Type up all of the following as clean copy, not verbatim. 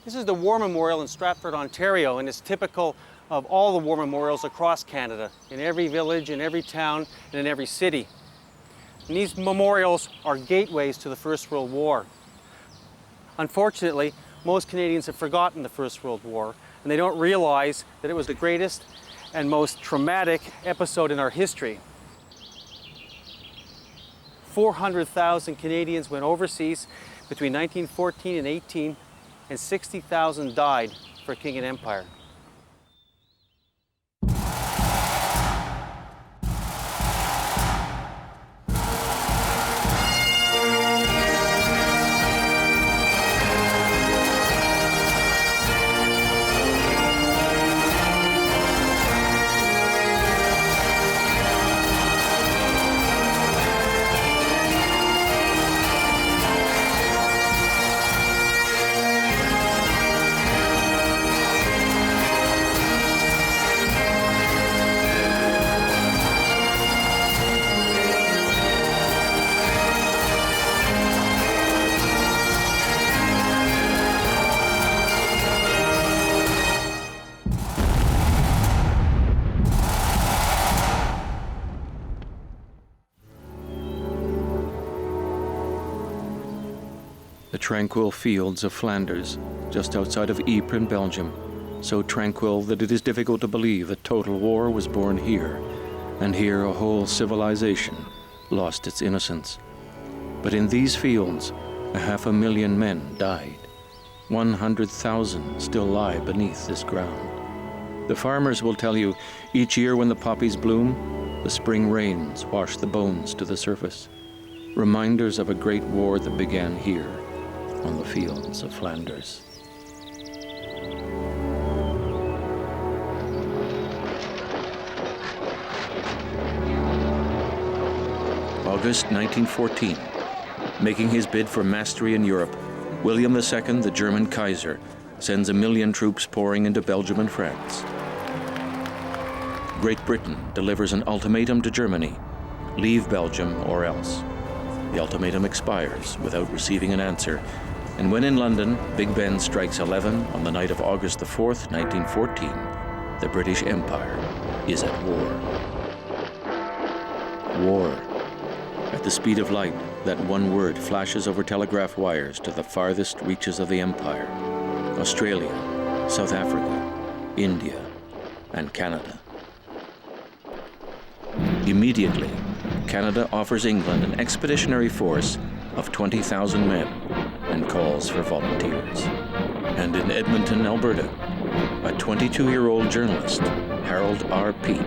This is the War Memorial in Stratford, Ontario, and it's typical of all the war memorials across Canada, in every village, in every town, and in every city. And these memorials are gateways to the First World War. Unfortunately, most Canadians have forgotten the First World War, and they don't realize that it was the greatest and most traumatic episode in our history. 400,000 Canadians went overseas between 1914 and 18, and 60,000 died for King and Empire. The tranquil fields of Flanders, just outside of Ypres in Belgium, so tranquil that it is difficult to believe that total war was born here, and here a whole civilization lost its innocence. But in these fields, 500,000 men died. 100,000 still lie beneath this ground. The farmers will tell you, each year when the poppies bloom, the spring rains wash the bones to the surface. Reminders of a great war that began here, on the fields of Flanders. August 1914. Making his bid for mastery in Europe, William II, the German Kaiser, sends 1 million troops pouring into Belgium and France. Great Britain delivers an ultimatum to Germany: leave Belgium or else. The ultimatum expires without receiving an answer, and when in London, Big Ben strikes 11 on the night of August the 4th, 1914, the British Empire is at war. War. At the speed of light, that one word flashes over telegraph wires to the farthest reaches of the empire: Australia, South Africa, India, and Canada. Immediately, Canada offers England an expeditionary force of 20,000 men and calls for volunteers. And in Edmonton, Alberta, a 22-year-old journalist, Harold R. Peat,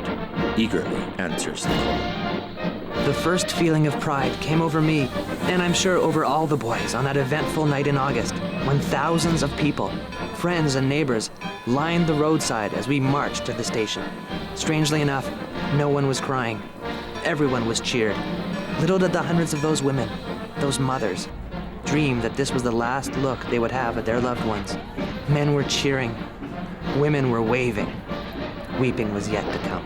eagerly answers the call. The first feeling of pride came over me, and I'm sure over all the boys, on that eventful night in August, when thousands of people, friends and neighbors, lined the roadside as we marched to the station. Strangely enough, no one was crying. Everyone was cheered. Little did the hundreds of those women, those mothers, dream that this was the last look they would have at their loved ones. Men were cheering. Women were waving. Weeping was yet to come.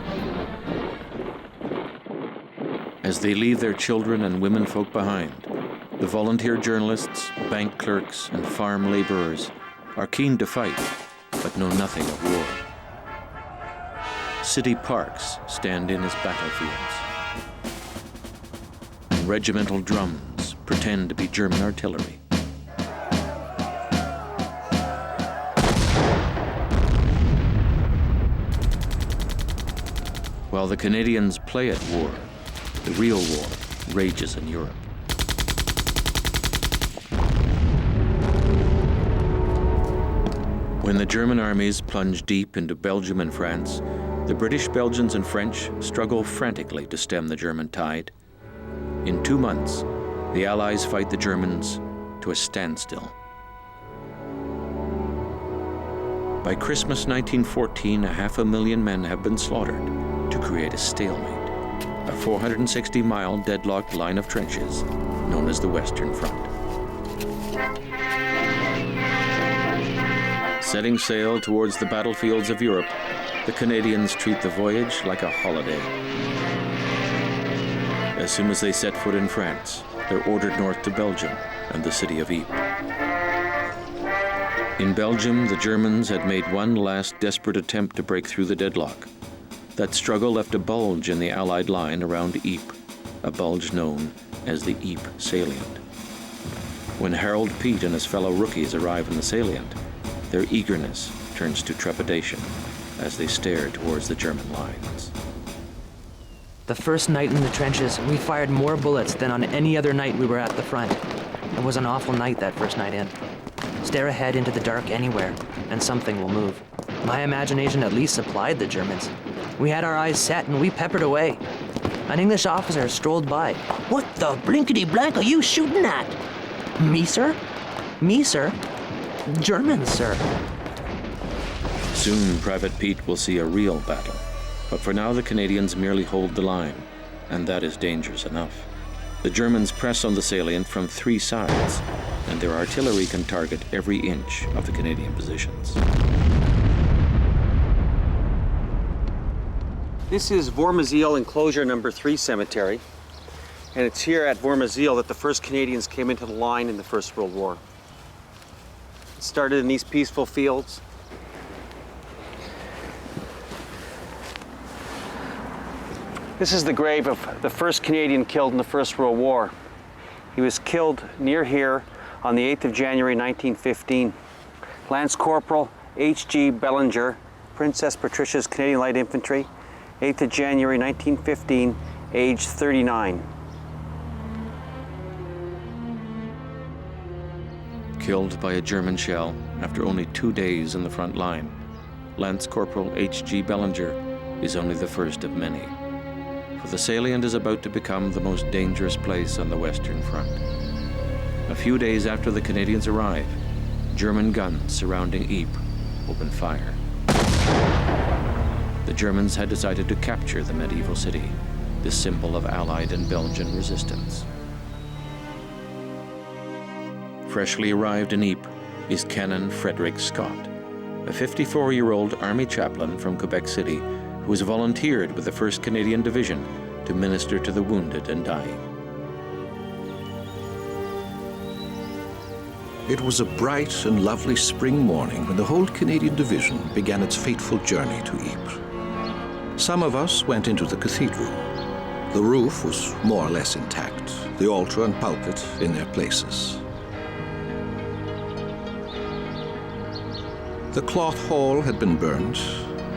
As they leave their children and womenfolk behind, the volunteer journalists, bank clerks, and farm laborers are keen to fight, but know nothing of war. City parks stand in as battlefields, and regimental drums pretend to be German artillery. While the Canadians play at war, the real war rages in Europe. When the German armies plunge deep into Belgium and France, the British, Belgians, and French struggle frantically to stem the German tide. In 2 months, the Allies fight the Germans to a standstill. By Christmas 1914, 500,000 men have been slaughtered to create a stalemate, a 460-mile deadlocked line of trenches known as the Western Front. Setting sail towards the battlefields of Europe, the Canadians treat the voyage like a holiday. As soon as they set foot in France, they're ordered north to Belgium and the city of Ypres. In Belgium, the Germans had made one last desperate attempt to break through the deadlock. That struggle left a bulge in the Allied line around Ypres, a bulge known as the Ypres salient. When Harold Peet and his fellow rookies arrive in the salient, their eagerness turns to trepidation as they stare towards the German lines. The first night in the trenches, we fired more bullets than on any other night we were at the front. It was an awful night that first night in. Stare ahead into the dark anywhere, and something will move. My imagination at least supplied the Germans. We had our eyes set and we peppered away. An English officer strolled by. "What the blinkety-blank are you shooting at?" "Me, sir?" "Me, sir?" "Germans, sir." Soon, Private Peet will see a real battle. But for now, the Canadians merely hold the line, and that is dangerous enough. The Germans press on the salient from 3 sides, and their artillery can target every inch of the Canadian positions. This is Vormezile Enclosure Number 3 Cemetery, and it's here at Vormezile that the first Canadians came into the line in the First World War. It started in these peaceful fields. This is the grave of the first Canadian killed in the First World War. He was killed near here on the 8th of January 1915. Lance Corporal H.G. Bellinger, Princess Patricias Canadian Light Infantry, 8th of January 1915, age 39. Killed by a German shell after only 2 days in the front line, Lance Corporal H.G. Bellinger is only the first of many. For the salient is about to become the most dangerous place on the Western Front. A few days after the Canadians arrive, German guns surrounding Ypres open fire. The Germans had decided to capture the medieval city, the symbol of Allied and Belgian resistance. Freshly arrived in Ypres is Canon Frederick Scott, a 54-year-old Army chaplain from Quebec City who was volunteered with the 1st Canadian Division to minister to the wounded and dying. It was a bright and lovely spring morning when the whole Canadian Division began its fateful journey to Ypres. Some of us went into the cathedral. The roof was more or less intact, the altar and pulpit in their places. The cloth hall had been burned,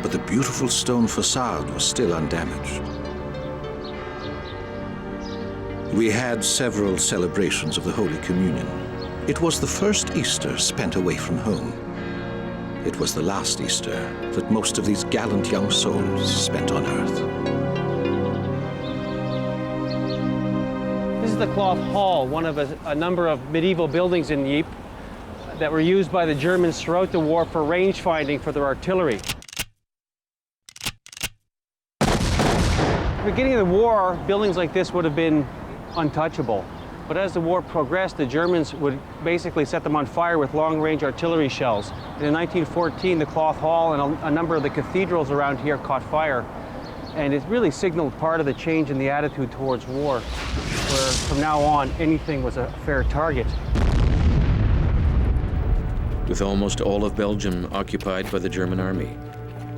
but the beautiful stone facade was still undamaged. We had several celebrations of the Holy Communion. It was the first Easter spent away from home. It was the last Easter that most of these gallant young souls spent on earth. This is the Cloth Hall, one of a number of medieval buildings in Ypres that were used by the Germans throughout the war for range finding for their artillery. At the beginning of the war, buildings like this would have been untouchable. But as the war progressed, the Germans would basically set them on fire with long-range artillery shells. And in 1914, the Cloth Hall and a number of the cathedrals around here caught fire. And it really signaled part of the change in the attitude towards war, where from now on, anything was a fair target. With almost all of Belgium occupied by the German army,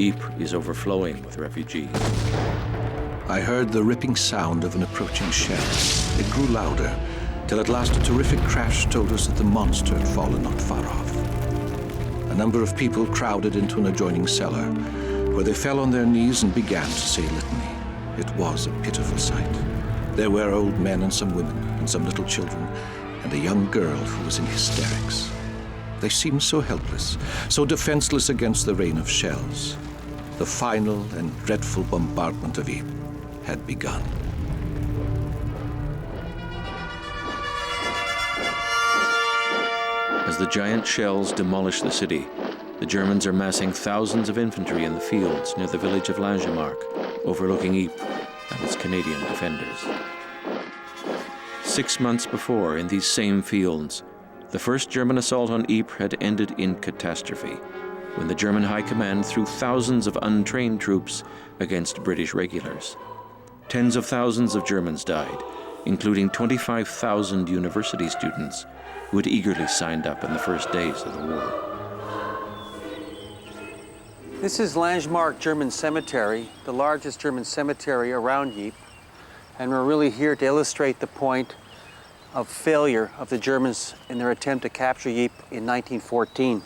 Ypres is overflowing with refugees. I heard the ripping sound of an approaching shell. It grew louder, till at last a terrific crash told us that the monster had fallen not far off. A number of people crowded into an adjoining cellar, where they fell on their knees and began to say litany. It was a pitiful sight. There were old men and some women, and some little children, and a young girl who was in hysterics. They seemed so helpless, so defenseless against the rain of shells. The final and dreadful bombardment of Ypres had begun. As the giant shells demolish the city, the Germans are massing thousands of infantry in the fields near the village of Langemarck, overlooking Ypres and its Canadian defenders. 6 months before, in these same fields, the first German assault on Ypres had ended in catastrophe, when the German High Command threw thousands of untrained troops against British regulars. Tens of thousands of Germans died, including 25,000 university students who had eagerly signed up in the first days of the war. This is Landmark German Cemetery, the largest German cemetery around Ypres. And we're really here to illustrate the point of failure of the Germans in their attempt to capture Ypres in 1914.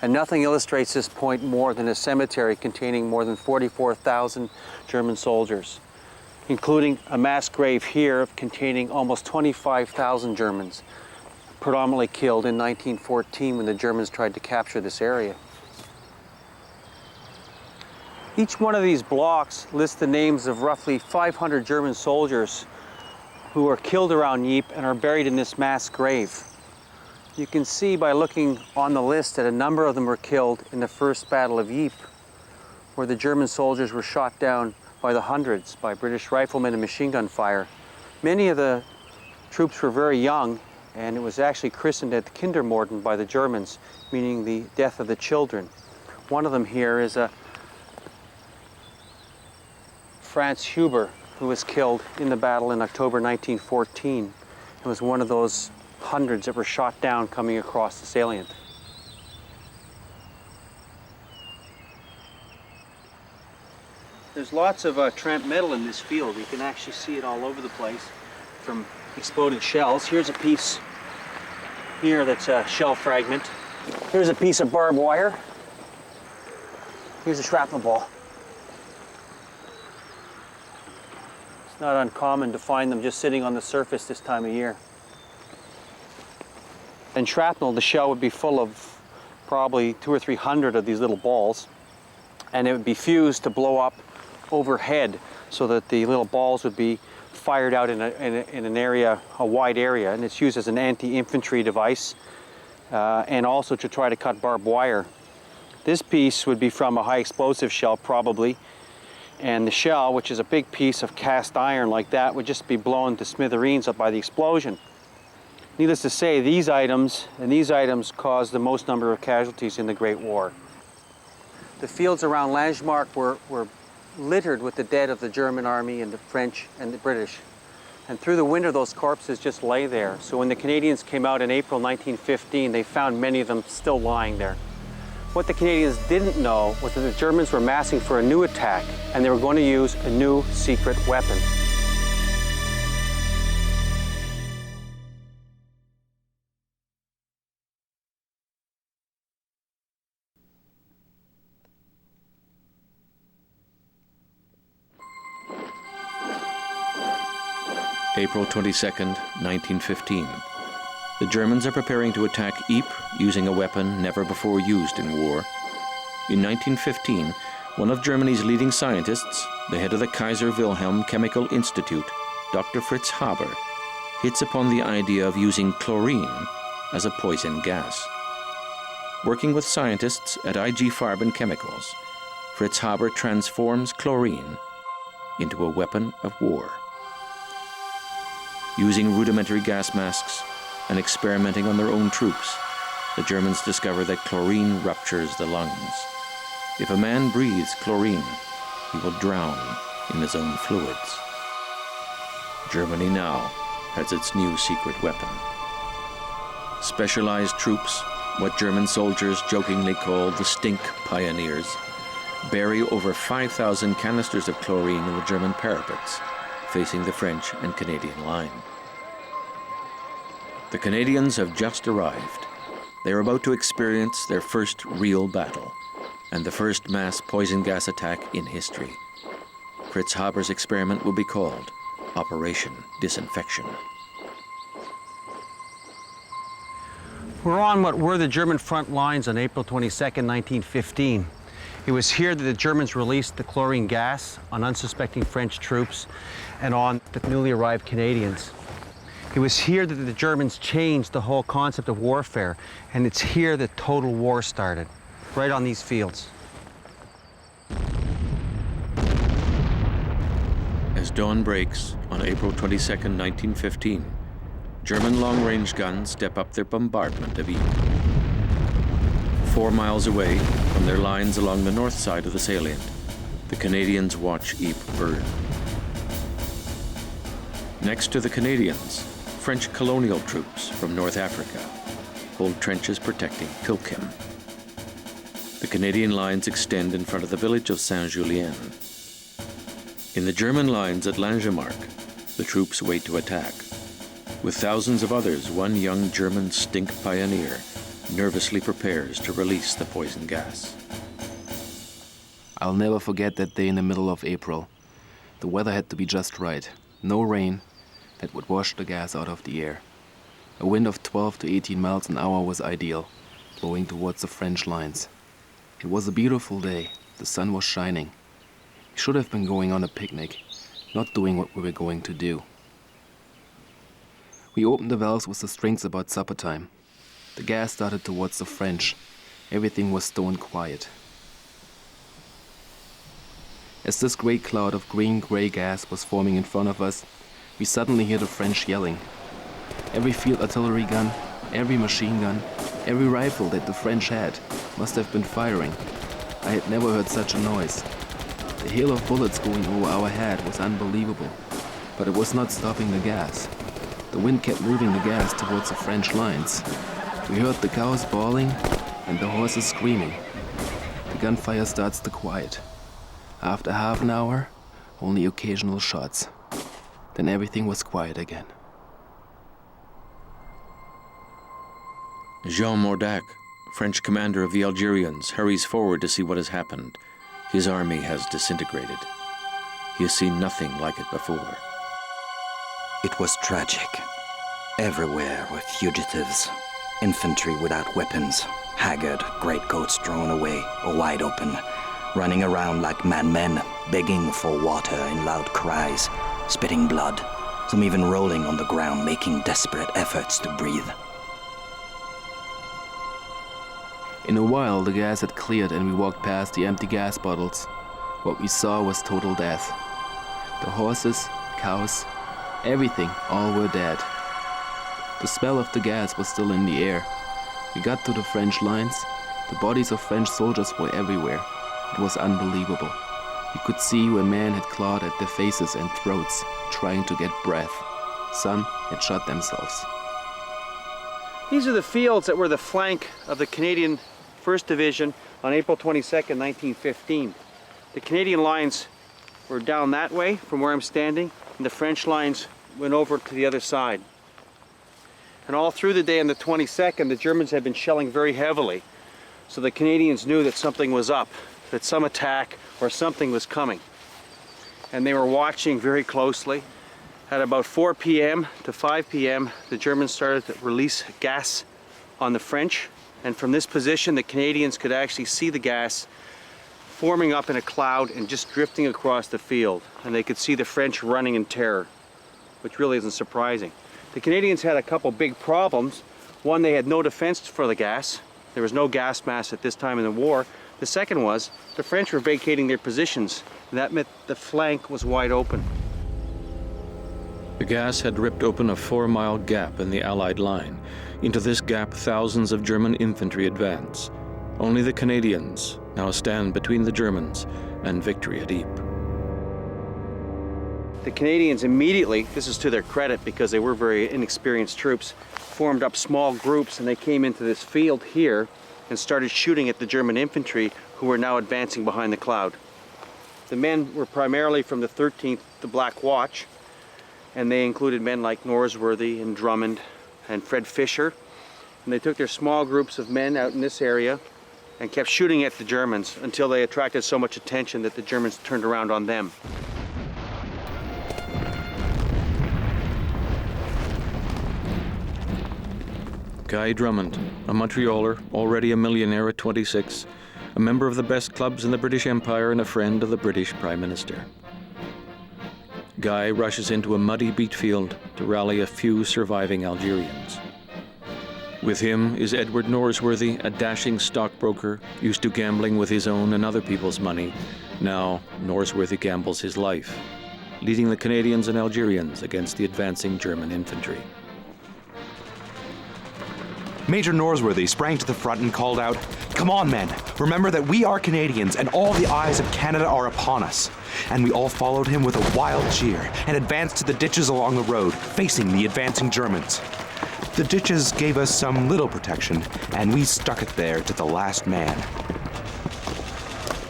And nothing illustrates this point more than a cemetery containing more than 44,000 German soldiers, including a mass grave here containing almost 25,000 Germans, predominantly killed in 1914 when the Germans tried to capture this area. Each one of these blocks lists the names of roughly 500 German soldiers who were killed around Ypres and are buried in this mass grave. You can see by looking on the list that a number of them were killed in the First Battle of Ypres, where the German soldiers were shot down by the hundreds by British riflemen and machine gun fire. Many of the troops were very young, and it was actually christened at Kindermorden by the Germans, meaning the death of the children. One of them here is a Franz Huber, who was killed in the battle in October 1914. It was one of those hundreds that were shot down coming across the salient. There's lots of tramp metal in this field. You can actually see it all over the place from exploded shells. Here's a piece here that's a shell fragment. Here's a piece of barbed wire. Here's a shrapnel ball. It's not uncommon to find them just sitting on the surface this time of year. And shrapnel, the shell would be full of probably 200 or 300 of these little balls, and it would be fused to blow up overhead so that the little balls would be fired out in an area, a wide area, and it's used as an anti-infantry device and also to try to cut barbed wire. This piece would be from a high explosive shell probably, and the shell, which is a big piece of cast iron like that, would just be blown to smithereens up by the explosion. Needless to say, these items caused the most number of casualties in the Great War. The fields around Landmark were littered with the dead of the German army and the French and the British. And through the winter, those corpses just lay there. So when the Canadians came out in April 1915, they found many of them still lying there. What the Canadians didn't know was that the Germans were massing for a new attack, and they were going to use a new secret weapon. April 22nd, 1915. The Germans are preparing to attack Ypres using a weapon never before used in war. In 1915, one of Germany's leading scientists, the head of the Kaiser Wilhelm Chemical Institute, Dr. Fritz Haber, hits upon the idea of using chlorine as a poison gas. Working with scientists at IG Farben Chemicals, Fritz Haber transforms chlorine into a weapon of war. Using rudimentary gas masks and experimenting on their own troops, the Germans discover that chlorine ruptures the lungs. If a man breathes chlorine, he will drown in his own fluids. Germany now has its new secret weapon. Specialized troops, what German soldiers jokingly call the stink pioneers, bury over 5,000 canisters of chlorine in the German parapets, facing the French and Canadian line. The Canadians have just arrived. They are about to experience their first real battle and the first mass poison gas attack in history. Fritz Haber's experiment will be called Operation Disinfection. We're on what were the German front lines on April 22nd, 1915. It was here that the Germans released the chlorine gas on unsuspecting French troops and on the newly arrived Canadians. It was here that the Germans changed the whole concept of warfare, and it's here that total war started, right on these fields. As dawn breaks on April 22, 1915, German long-range guns step up their bombardment of Ypres. 4 miles away from their lines along the north side of the salient, the Canadians watch Ypres burn. Next to the Canadians, French colonial troops from North Africa hold trenches protecting Pilkem. The Canadian lines extend in front of the village of Saint-Julien. In the German lines at Langemarck, the troops wait to attack. With thousands of others, one young German stink pioneer nervously prepares to release the poison gas. I'll never forget that day in the middle of April. The weather had to be just right. No rain that would wash the gas out of the air. A wind of 12 to 18 miles an hour was ideal, blowing towards the French lines. It was a beautiful day. The sun was shining. We should have been going on a picnic, not doing what we were going to do. We opened the valves with the strings about supper time. The gas started towards the French. Everything was stone quiet. As this great cloud of green-gray gas was forming in front of us, we suddenly hear the French yelling. Every field artillery gun, every machine gun, every rifle that the French had must have been firing. I had never heard such a noise. The hail of bullets going over our head was unbelievable, but it was not stopping the gas. The wind kept moving the gas towards the French lines. We heard the cows bawling and the horses screaming. The gunfire starts to quiet. After half an hour, only occasional shots. Then everything was quiet again. Jean Mourdock, French commander of the Algerians, hurries forward to see what has happened. His army has disintegrated. He has seen nothing like it before. It was tragic. Everywhere were fugitives. Infantry without weapons, haggard, greatcoats drawn away or wide open, running around like madmen, begging for water in loud cries, spitting blood, some even rolling on the ground, making desperate efforts to breathe. In a while, the gas had cleared and we walked past the empty gas bottles. What we saw was total death. The horses, cows, everything, all were dead. The smell of the gas was still in the air. We got to the French lines. The bodies of French soldiers were everywhere. It was unbelievable. You could see where men had clawed at their faces and throats, trying to get breath. Some had shot themselves. These are the fields that were the flank of the Canadian 1st Division on April 22nd, 1915. The Canadian lines were down that way from where I'm standing, and the French lines went over to the other side. And all through the day on the 22nd, the Germans had been shelling very heavily. So the Canadians knew that something was up, that some attack or something was coming. And they were watching very closely. At about 4 p.m. to 5 p.m., the Germans started to release gas on the French. And from this position, the Canadians could actually see the gas forming up in a cloud and just drifting across the field. And they could see the French running in terror, which really isn't surprising. The Canadians had a couple big problems. One, they had no defense for the gas. There was no gas mask at this time in the war. The second was, the French were vacating their positions, and that meant the flank was wide open. The gas had ripped open a 4-mile gap in the Allied line. Into this gap, thousands of German infantry advance. Only the Canadians now stand between the Germans and victory at Ypres. The Canadians immediately, this is to their credit because they were very inexperienced troops, formed up small groups, and they came into this field here and started shooting at the German infantry who were now advancing behind the cloud. The men were primarily from the 13th, the Black Watch, and they included men like Norsworthy and Drummond and Fred Fisher. And they took their small groups of men out in this area and kept shooting at the Germans until they attracted so much attention that the Germans turned around on them. Guy Drummond, a Montrealer, already a millionaire at 26, a member of the best clubs in the British Empire and a friend of the British Prime Minister. Guy rushes into a muddy beet field to rally a few surviving Algerians. With him is Edward Norsworthy, a dashing stockbroker used to gambling with his own and other people's money. Now, Norsworthy gambles his life, leading the Canadians and Algerians against the advancing German infantry. Major Norsworthy sprang to the front and called out, "Come on, men! Remember that we are Canadians and all the eyes of Canada are upon us." And we all followed him with a wild cheer and advanced to the ditches along the road, facing the advancing Germans. The ditches gave us some little protection, and we stuck it there to the last man.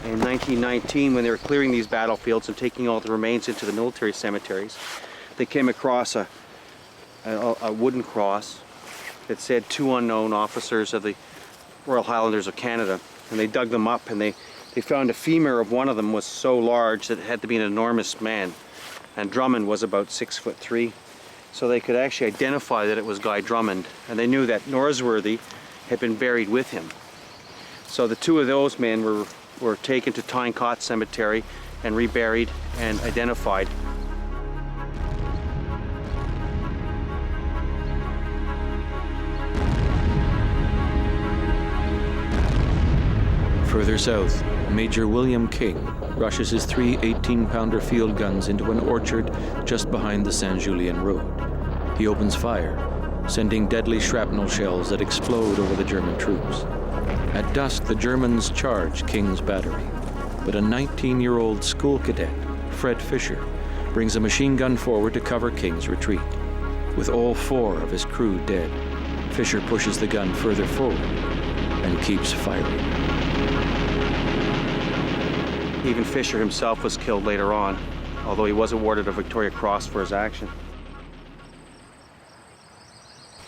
In 1919, when they were clearing these battlefields and taking all the remains into the military cemeteries, they came across a wooden cross that said 2 unknown officers of the Royal Highlanders of Canada. And they dug them up, and they found a femur of one of them was so large that it had to be an enormous man. And Drummond was about 6'3". So they could actually identify that it was Guy Drummond, and they knew that Norsworthy had been buried with him. So the 2 of those men were taken to Tynecott Cemetery and reburied and identified. Further south, Major William King rushes his 3 18-pounder field guns into an orchard just behind the Saint-Julien Road. He opens fire, sending deadly shrapnel shells that explode over the German troops. At dusk, the Germans charge King's battery, but a 19-year-old school cadet, Fred Fisher, brings a machine gun forward to cover King's retreat. With all 4 of his crew dead, Fisher pushes the gun further forward and keeps firing. Even Fisher himself was killed later on, although he was awarded a Victoria Cross for his action.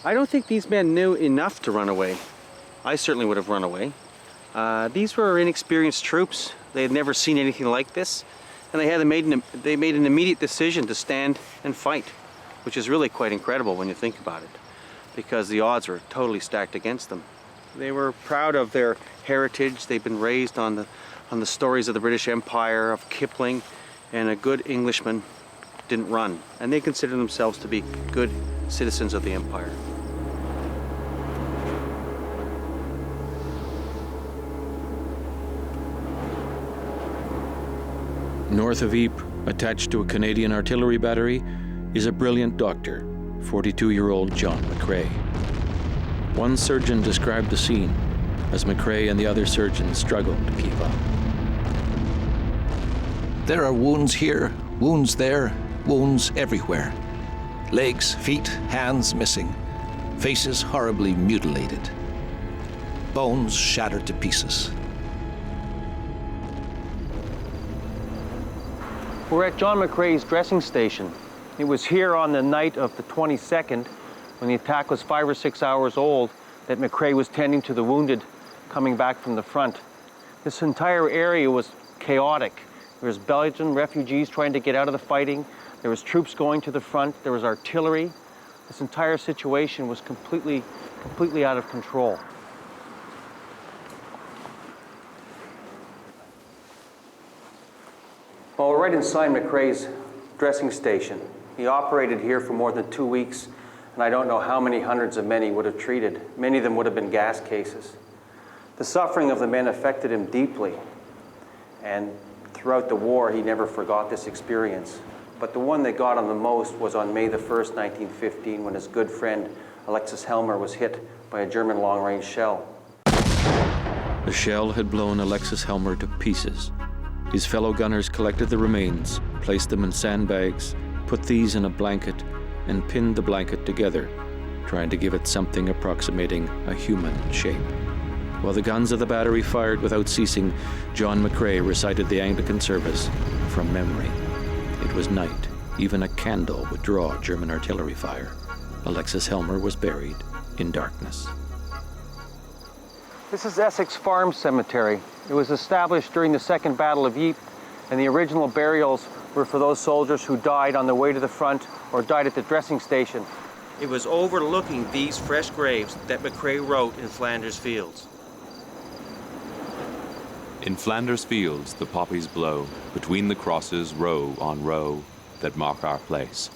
I don't think these men knew enough to run away. I certainly would have run away. These were inexperienced troops. They had never seen anything like this, and they made an immediate decision to stand and fight, which is really quite incredible when you think about it, because the odds were totally stacked against them. They were proud of their heritage. They'd been raised on the stories of the British Empire, of Kipling, and a good Englishman didn't run. And they considered themselves to be good citizens of the Empire. North of Ypres, attached to a Canadian artillery battery, is a brilliant doctor, 42-year-old John McRae. One surgeon described the scene as McRae and the other surgeons struggled to keep up. There are wounds here, wounds there, wounds everywhere. Legs, feet, hands missing. Faces horribly mutilated. Bones shattered to pieces. We're at John McRae's dressing station. It was here on the night of the 22nd, when the attack was 5 or 6 hours old, that McRae was tending to the wounded coming back from the front. This entire area was chaotic. There was Belgian refugees trying to get out of the fighting. There was troops going to the front. There was artillery. This entire situation was completely out of control. Well, we're right inside McRae's dressing station. He operated here for more than 2 weeks, and I don't know how many hundreds of men he would have treated. Many of them would have been gas cases. The suffering of the men affected him deeply, and throughout the war, he never forgot this experience. But the one that got him the most was on May the 1st, 1915, when his good friend Alexis Helmer was hit by a German long-range shell. The shell had blown Alexis Helmer to pieces. His fellow gunners collected the remains, placed them in sandbags, put these in a blanket, and pinned the blanket together, trying to give it something approximating a human shape. While the guns of the battery fired without ceasing, John McRae recited the Anglican service from memory. It was night. Even a candle would draw German artillery fire. Alexis Helmer was buried in darkness. This is Essex Farm Cemetery. It was established during the Second Battle of Ypres, and the original burials were for those soldiers who died on the way to the front or died at the dressing station. It was overlooking these fresh graves that McRae wrote in Flanders Fields. In Flanders Fields the poppies blow, between the crosses row on row that mark our place.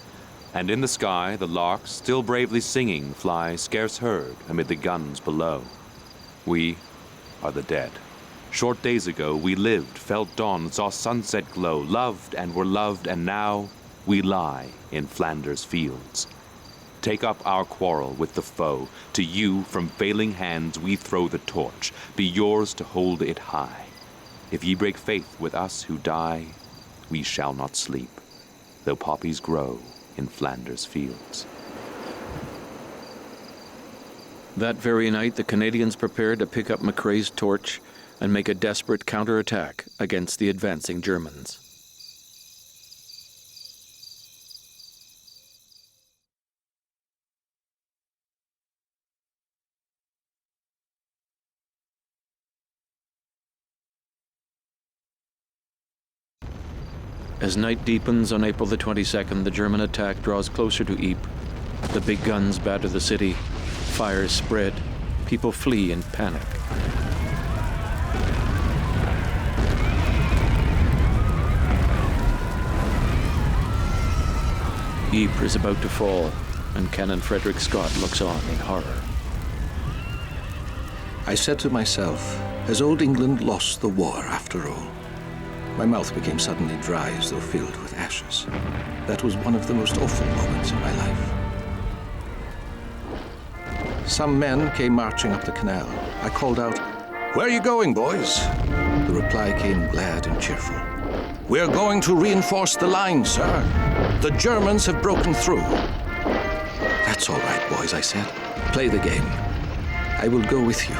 And in the sky the larks, still bravely singing, fly scarce heard amid the guns below. We are the dead. Short days ago we lived, felt dawn, saw sunset glow, loved and were loved, and now we lie in Flanders Fields. Take up our quarrel with the foe. To you from failing hands we throw the torch. Be yours to hold it high. If ye break faith with us who die, we shall not sleep, though poppies grow in Flanders Fields. That very night, the Canadians prepared to pick up McRae's torch and make a desperate counterattack against the advancing Germans. As night deepens on April the 22nd, the German attack draws closer to Ypres. The big guns batter the city, fires spread, people flee in panic. Ypres is about to fall, and Canon Frederick Scott looks on in horror. I said to myself, has old England lost the war after all? My mouth became suddenly dry as though filled with ashes. That was one of the most awful moments in my life. Some men came marching up the canal. I called out, "Where are you going, boys?" The reply came glad and cheerful. "We're going to reinforce the line, sir. The Germans have broken through." "That's all right, boys," I said. "Play the game. I will go with you."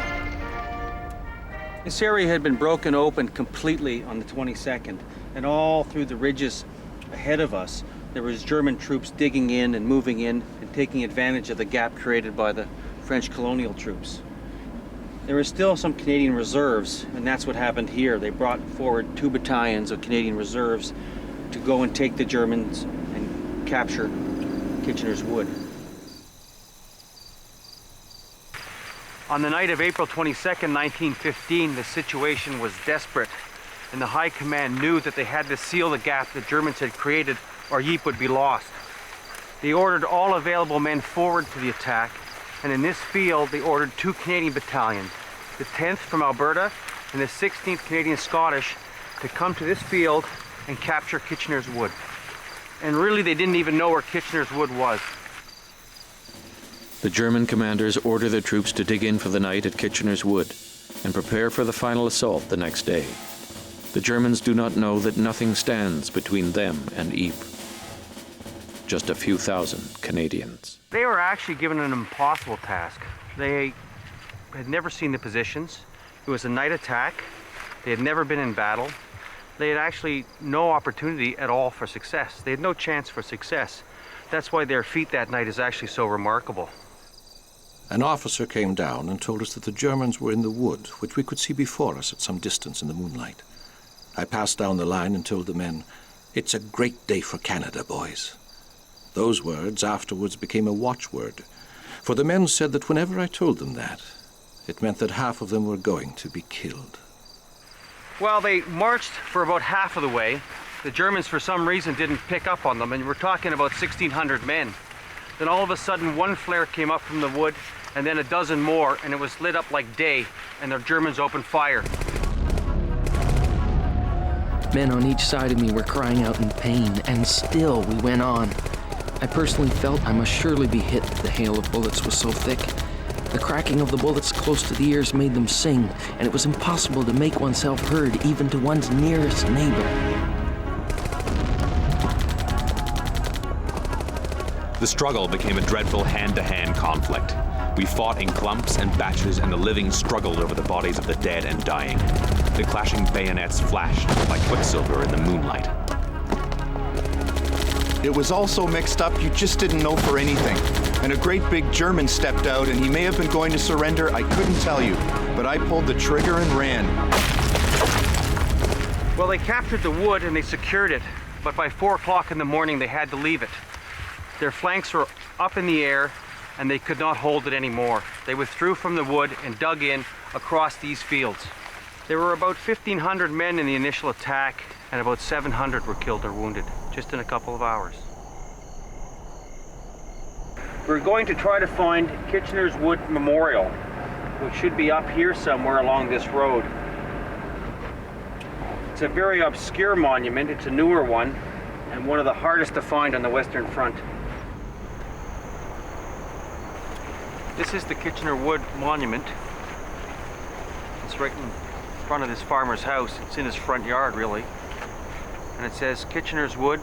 This area had been broken open completely on the 22nd, and all through the ridges ahead of us, there was German troops digging in and moving in and taking advantage of the gap created by the French colonial troops. There were still some Canadian reserves, and that's what happened here. They brought forward 2 battalions of Canadian reserves to go and take the Germans and capture Kitchener's Wood. On the night of April 22nd, 1915, the situation was desperate, and the High Command knew that they had to seal the gap the Germans had created, or Ypres would be lost. They ordered all available men forward to the attack, and in this field they ordered 2 Canadian battalions, the 10th from Alberta and the 16th Canadian Scottish, to come to this field and capture Kitchener's Wood. And really they didn't even know where Kitchener's Wood was. The German commanders order their troops to dig in for the night at Kitchener's Wood and prepare for the final assault the next day. The Germans do not know that nothing stands between them and Ypres. Just a few thousand Canadians. They were actually given an impossible task. They had never seen the positions. It was a night attack. They had never been in battle. They had actually no opportunity at all for success. They had no chance for success. That's why their feat that night is actually so remarkable. An officer came down and told us that the Germans were in the wood, which we could see before us at some distance in the moonlight. I passed down the line and told the men, "It's a great day for Canada, boys." Those words afterwards became a watchword, for the men said that whenever I told them that, it meant that half of them were going to be killed. Well, they marched for about half of the way. The Germans, for some reason, didn't pick up on them, and we're talking about 1,600 men. Then all of a sudden, one flare came up from the wood, and then a dozen more, and it was lit up like day, and the Germans opened fire. Men on each side of me were crying out in pain, and still we went on. I personally felt I must surely be hit. The hail of bullets was so thick. The cracking of the bullets close to the ears made them sing, and it was impossible to make oneself heard even to one's nearest neighbor. The struggle became a dreadful hand-to-hand conflict. We fought in clumps and batches, and the living struggled over the bodies of the dead and dying. The clashing bayonets flashed like quicksilver in the moonlight. It was all so mixed up, you just didn't know for anything. And a great big German stepped out, and he may have been going to surrender, I couldn't tell you. But I pulled the trigger and ran. Well, they captured the wood and they secured it, but by 4 o'clock in the morning they had to leave it. Their flanks were up in the air, and they could not hold it anymore. They withdrew from the wood and dug in across these fields. There were about 1,500 men in the initial attack, and about 700 were killed or wounded, just in a couple of hours. We're going to try to find Kitchener's Wood Memorial, which should be up here somewhere along this road. It's a very obscure monument. It's a newer one, and one of the hardest to find on the Western Front. This is the Kitchener Wood Monument. It's right in front of this farmer's house. It's in his front yard, really. And it says Kitchener's Wood,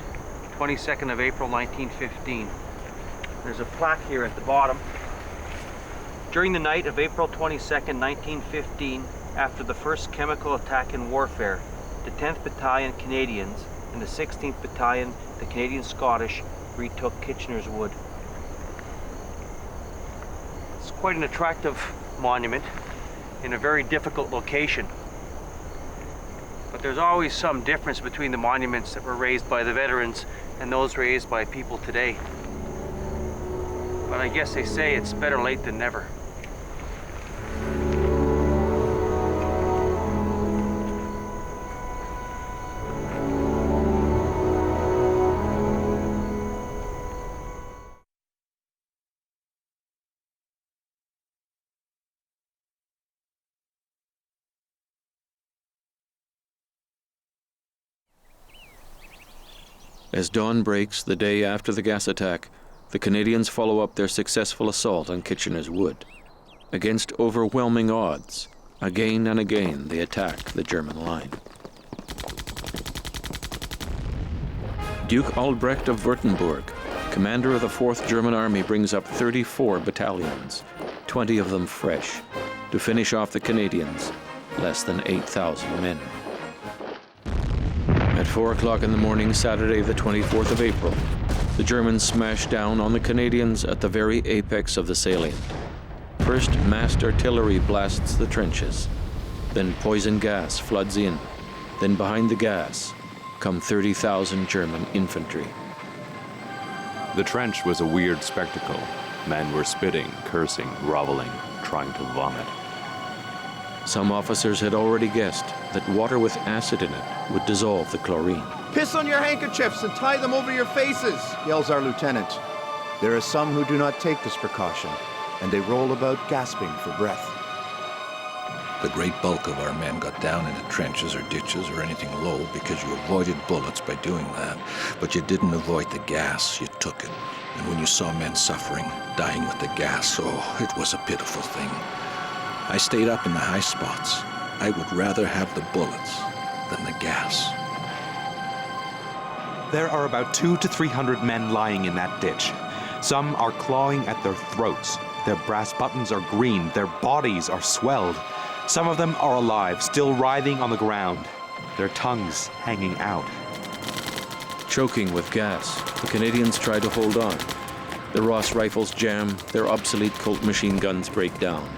22nd of April, 1915. There's a plaque here at the bottom. During the night of April 22nd, 1915, after the first chemical attack in warfare, the 10th Battalion Canadians and the 16th Battalion, the Canadian Scottish, retook Kitchener's Wood. It's quite an attractive monument in a very difficult location. But there's always some difference between the monuments that were raised by the veterans and those raised by people today. But I guess they say it's better late than never. As dawn breaks the day after the gas attack, the Canadians follow up their successful assault on Kitchener's Wood. Against overwhelming odds, again and again they attack the German line. Duke Albrecht of Württemberg, commander of the 4th German Army, brings up 34 battalions, 20 of them fresh, to finish off the Canadians, less than 8,000 men. At 4 o'clock in the morning, Saturday the 24th of April, the Germans smash down on the Canadians at the very apex of the salient. First, massed artillery blasts the trenches. Then poison gas floods in. Then behind the gas come 30,000 German infantry. The trench was a weird spectacle. Men were spitting, cursing, groveling, trying to vomit. Some officers had already guessed that water with acid in it would dissolve the chlorine. Piss on your handkerchiefs and tie them over your faces, yells our lieutenant. There are some who do not take this precaution, and they roll about gasping for breath. The great bulk of our men got down into trenches or ditches or anything low because you avoided bullets by doing that, but you didn't avoid the gas, you took it. And when you saw men suffering, dying with the gas, oh, it was a pitiful thing. I stayed up in the high spots. I would rather have the bullets than the gas. There are about 200 to 300 men lying in that ditch. Some are clawing at their throats. Their brass buttons are green. Their bodies are swelled. Some of them are alive, still writhing on the ground, their tongues hanging out. Choking with gas, the Canadians try to hold on. The Ross rifles jam, their obsolete Colt machine guns break down.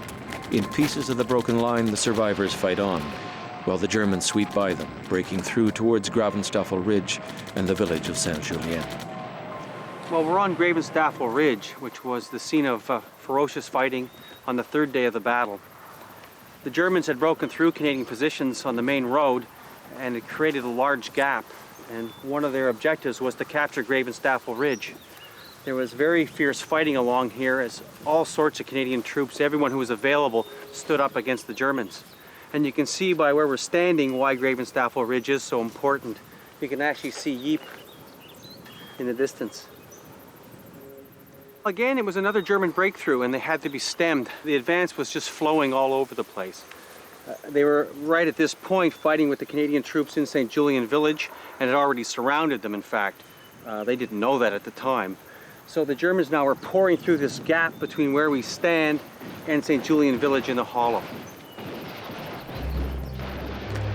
In pieces of the broken line, the survivors fight on, while the Germans sweep by them, breaking through towards Gravenstaffel Ridge and the village of Saint-Julien. Well, we're on Gravenstaffel Ridge, which was the scene of ferocious fighting on the 3rd day of the battle. The Germans had broken through Canadian positions on the main road, and it created a large gap, and one of their objectives was to capture Gravenstaffel Ridge. There was very fierce fighting along here as all sorts of Canadian troops, everyone who was available, stood up against the Germans. And you can see by where we're standing why Gravenstaffel Ridge is so important. You can actually see Ypres in the distance. Again, it was another German breakthrough and they had to be stemmed. The advance was just flowing all over the place. They were right at this point fighting with the Canadian troops in St. Julien village and had already surrounded them, in fact. They didn't know that at the time. So the Germans now are pouring through this gap between where we stand and St. Julien village in the hollow.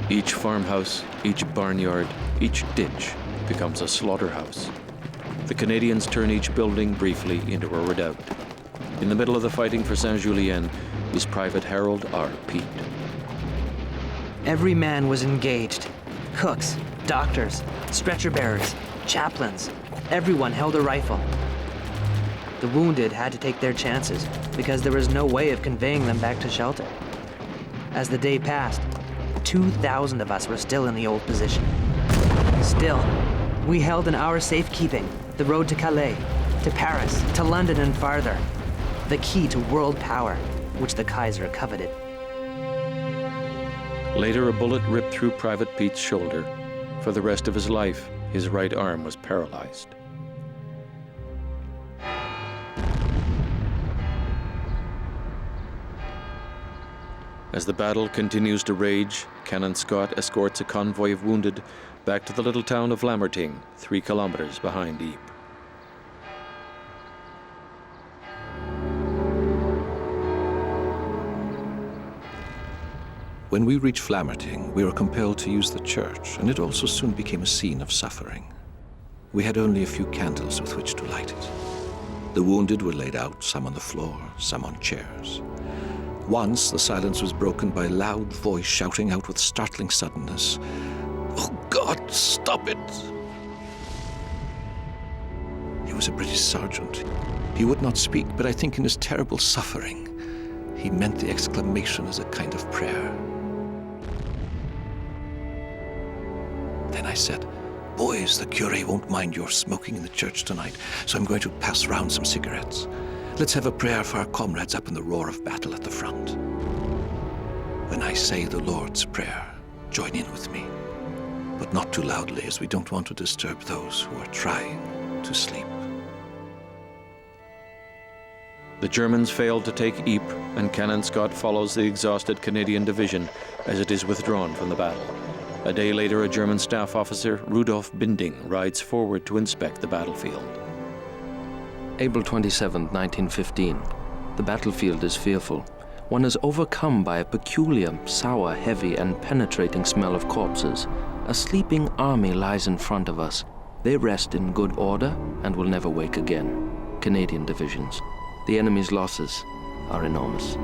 Each farmhouse, each barnyard, each ditch becomes a slaughterhouse. The Canadians turn each building briefly into a redoubt. In the middle of the fighting for Saint-Julien is Private Harold R. Peat. Every man was engaged. Cooks, doctors, stretcher bearers, chaplains. Everyone held a rifle. The wounded had to take their chances because there was no way of conveying them back to shelter. As the day passed, 2,000 of us were still in the old position. Still, we held in our safekeeping the road to Calais, to Paris, to London and farther, the key to world power, which the Kaiser coveted. Later, a bullet ripped through Private Peat's shoulder. For the rest of his life, his right arm was paralyzed. As the battle continues to rage, Canon Scott escorts a convoy of wounded back to the little town of Lamerting, 3 kilometers behind Ypres. When we reached Flamerting, we were compelled to use the church, and it also soon became a scene of suffering. We had only a few candles with which to light it. The wounded were laid out, some on the floor, some on chairs. Once, the silence was broken by a loud voice shouting out with startling suddenness, "Oh God, stop it!" He was a British sergeant. He would not speak, but I think in his terrible suffering, he meant the exclamation as a kind of prayer. Then I said, "Boys, the curé won't mind your smoking in the church tonight, so I'm going to pass round some cigarettes. Let's have a prayer for our comrades up in the roar of battle at the front. When I say the Lord's Prayer, join in with me, but not too loudly, as we don't want to disturb those who are trying to sleep." The Germans failed to take Ypres, and Canon Scott follows the exhausted Canadian division as it is withdrawn from the battle. A day later, a German staff officer, Rudolf Binding, rides forward to inspect the battlefield. April 27, 1915. The battlefield is fearful. One is overcome by a peculiar, sour, heavy, and penetrating smell of corpses. A sleeping army lies in front of us. They rest in good order and will never wake again. Canadian divisions. The enemy's losses are enormous.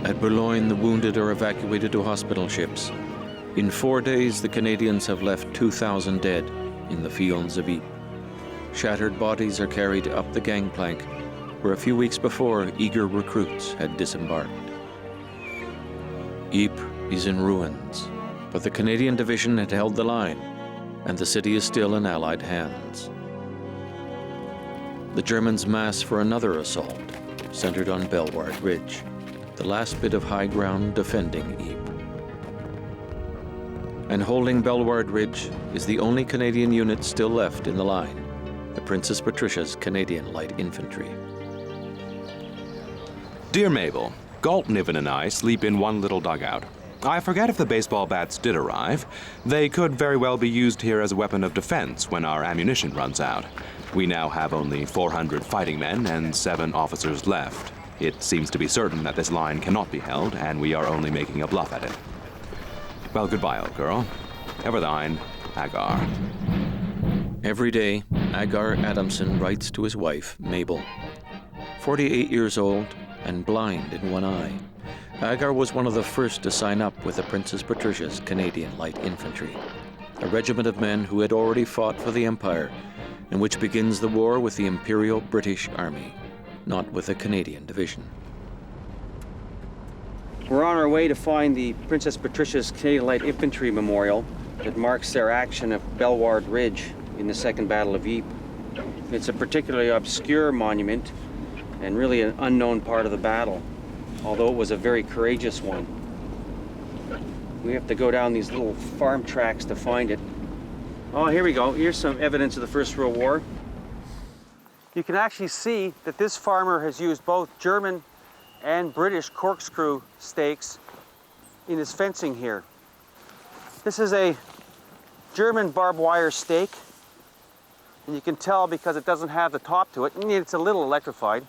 At Boulogne, the wounded are evacuated to hospital ships. In 4 days, the Canadians have left 2,000 dead in the fields of Ypres. Shattered bodies are carried up the gangplank, where a few weeks before, eager recruits had disembarked. Ypres is in ruins, but the Canadian division had held the line, and the city is still in Allied hands. The Germans mass for another assault, centered on Belvoir Ridge, the last bit of high ground defending Ypres. And holding Belvoir Ridge is the only Canadian unit still left in the line, the Princess Patricia's Canadian Light Infantry. Dear Mabel, Galt, Niven, and I sleep in one little dugout. I forget if the baseball bats did arrive. They could very well be used here as a weapon of defense when our ammunition runs out. We now have only 400 fighting men and 7 officers left. It seems to be certain that this line cannot be held, and we are only making a bluff at it. Well, goodbye, old girl. Ever thine, Agar. Every day, Agar Adamson writes to his wife, Mabel. 48 years old and blind in one eye, Agar was one of the first to sign up with the Princess Patricia's Canadian Light Infantry, a regiment of men who had already fought for the Empire, and which begins the war with the Imperial British Army, not with the Canadian Division. We're on our way to find the Princess Patricia's Canadian Light Infantry Memorial that marks their action at Belvoir Ridge in the Second Battle of Ypres. It's a particularly obscure monument and really an unknown part of the battle, although it was a very courageous one. We have to go down these little farm tracks to find it. Oh, here we go. Here's some evidence of the First World War. You can actually see that this farmer has used both German and British corkscrew stakes in his fencing here. This is a German barbed wire stake, and you can tell because it doesn't have the top to it, and it's a little electrified.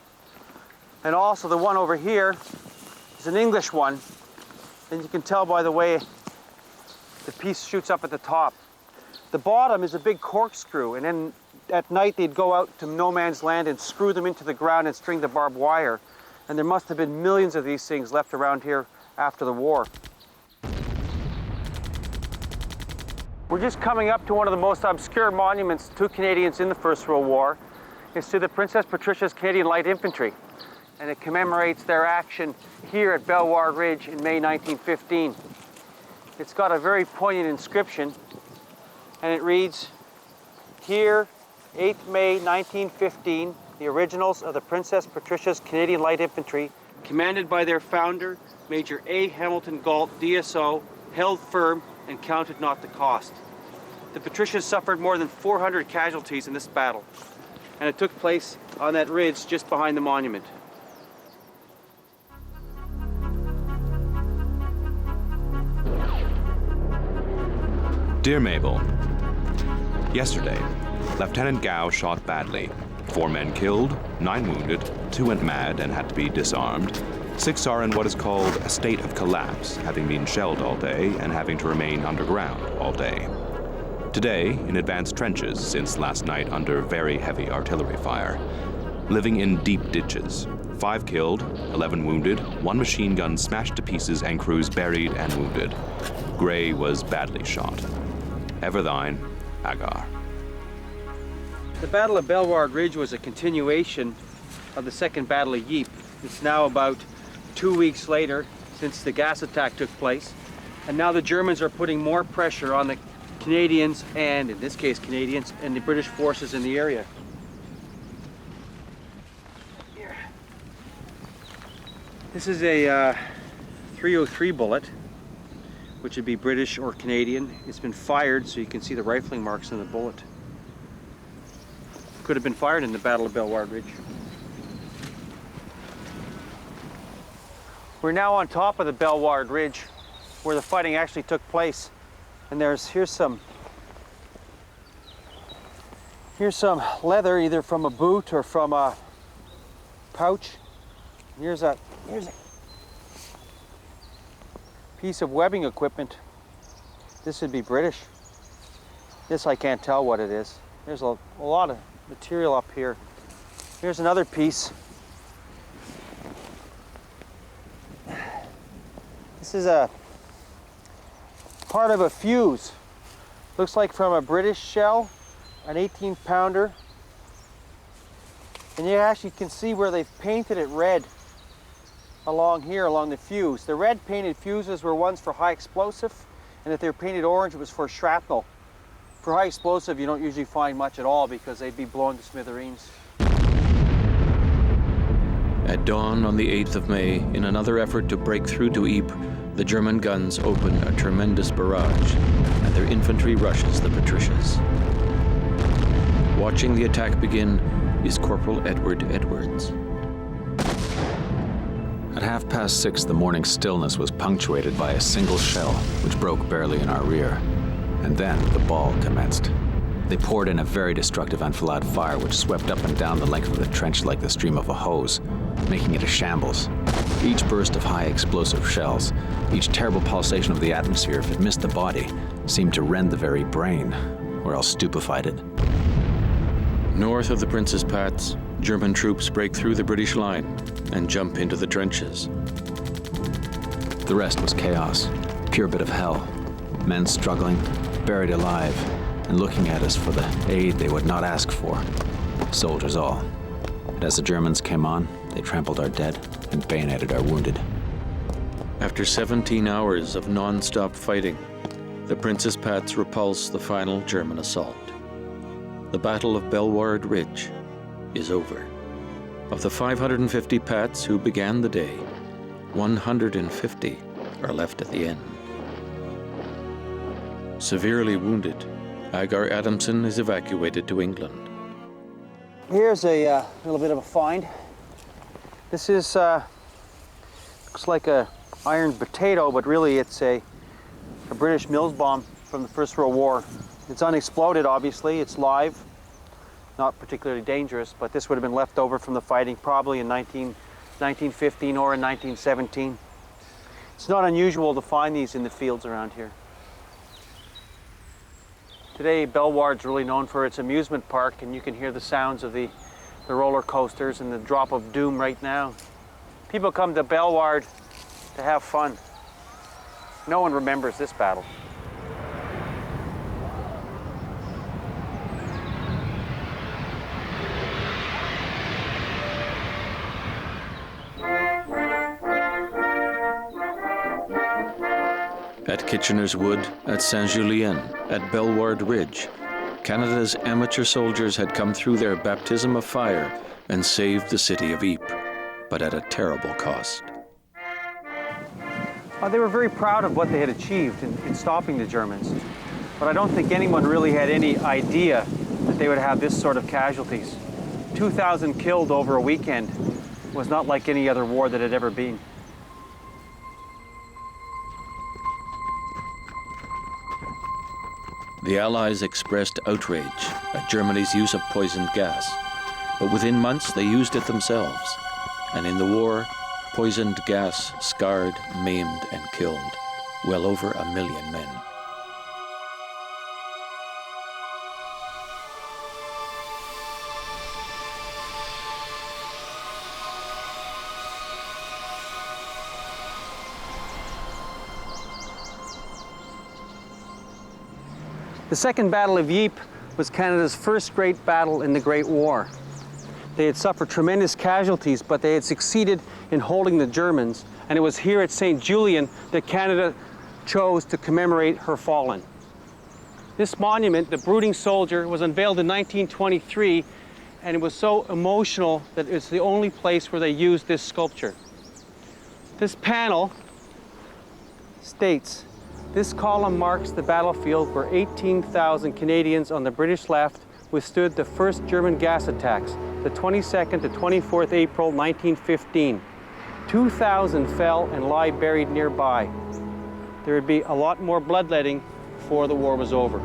And also the one over here is an English one, and you can tell by the way the piece shoots up at the top. The bottom is a big corkscrew, and then at night they'd go out to no man's land and screw them into the ground and string the barbed wire. And there must have been millions of these things left around here after the war. We're just coming up to one of the most obscure monuments to Canadians in the First World War. It's to the Princess Patricia's Canadian Light Infantry, and it commemorates their action here at Belvoir Ridge in May 1915. It's got a very poignant inscription, and it reads, "Here, 8th May 1915, the originals of the Princess Patricia's Canadian Light Infantry, commanded by their founder, Major A. Hamilton Galt, DSO, held firm and counted not the cost." The Patricias suffered more than 400 casualties in this battle, and it took place on that ridge just behind the monument. Dear Mabel, yesterday, Lieutenant Gow shot badly. 4 men killed, 9 wounded, 2 went mad and had to be disarmed. 6 are in what is called a state of collapse, having been shelled all day and having to remain underground all day. Today, in advanced trenches since last night under very heavy artillery fire. Living in deep ditches. 5 killed, 11 wounded, 1 machine gun smashed to pieces and crews buried and wounded. Gray was badly shot. Ever thine, Agar. The Battle of Belvoir Ridge was a continuation of the Second Battle of Ypres. It's now about 2 weeks later since the gas attack took place, and now the Germans are putting more pressure on the Canadians, and in this case Canadians, and the British forces in the area. Here. This is a 303 bullet, which would be British or Canadian. It's been fired, so you can see the rifling marks in the bullet. Could have been fired in the Battle of Belvoir Ridge. We're now on top of the Belvoir Ridge, where the fighting actually took place. And here's some leather, either from a boot or from a pouch. Here's a piece of webbing equipment. This would be British. This I can't tell what it is. There's a lot of material up here. Here's another piece. This is a part of a fuse. Looks like from a British shell, an 18-pounder. And you actually can see where they've painted it red along here, along the fuse. The red painted fuses were ones for high explosive, and if they were painted orange, it was for shrapnel. For high explosive, you don't usually find much at all because they'd be blown to smithereens. At dawn on the 8th of May, in another effort to break through to Ypres, the German guns open a tremendous barrage, and their infantry rushes the Patricias. Watching the attack begin is Corporal Edward Edwards. At 6:30, the morning stillness was punctuated by a single shell, which broke barely in our rear. And then the ball commenced. They poured in a very destructive enfilade fire which swept up and down the length of the trench like the stream of a hose, making it a shambles. Each burst of high explosive shells, each terrible pulsation of the atmosphere, if it missed the body, seemed to rend the very brain, or else stupefied it. North of the Prince's Pats, German troops break through the British line and jump into the trenches. The rest was chaos, pure bit of hell. Men struggling, buried alive, and looking at us for the aid they would not ask for. Soldiers all. But as the Germans came on, they trampled our dead and bayoneted our wounded. After 17 hours of non-stop fighting, the Prince's Pats repulse the final German assault. The Battle of Belvoir Ridge is over. Of the 550 Pats who began the day, 150 are left at the end. Severely wounded, Agar Adamson is evacuated to England. Here's a little bit of a find. This is looks like a iron potato, but really it's a British Mills bomb from the First World War. It's unexploded, obviously. It's live, not particularly dangerous, but this would have been left over from the fighting probably in 1915 or in 1917. It's not unusual to find these in the fields around here. Today, Belvoir is really known for its amusement park, and you can hear the sounds of the roller coasters and the drop of doom right now. People come to Belvoir to have fun. No one remembers this battle. At Kitchener's Wood, at Saint-Julien, at Belvoir Ridge, Canada's amateur soldiers had come through their baptism of fire and saved the city of Ypres, but at a terrible cost. They were very proud of what they had achieved in stopping the Germans, but I don't think anyone really had any idea that they would have this sort of casualties. 2,000 killed over a weekend was not like any other war that had ever been. The Allies expressed outrage at Germany's use of poisoned gas, but within months they used it themselves. And in the war, poisoned gas scarred, maimed, and killed well over 1 million men. The Second Battle of Ypres was Canada's first great battle in the Great War. They had suffered tremendous casualties, but they had succeeded in holding the Germans, and it was here at St. Julien that Canada chose to commemorate her fallen. This monument, the Brooding Soldier, was unveiled in 1923, and it was so emotional that it's the only place where they used this sculpture. This panel states, "This column marks the battlefield where 18,000 Canadians on the British left withstood the first German gas attacks, the 22nd to 24th April 1915. 2,000 fell and lie buried nearby. There would be a lot more bloodletting before the war was over."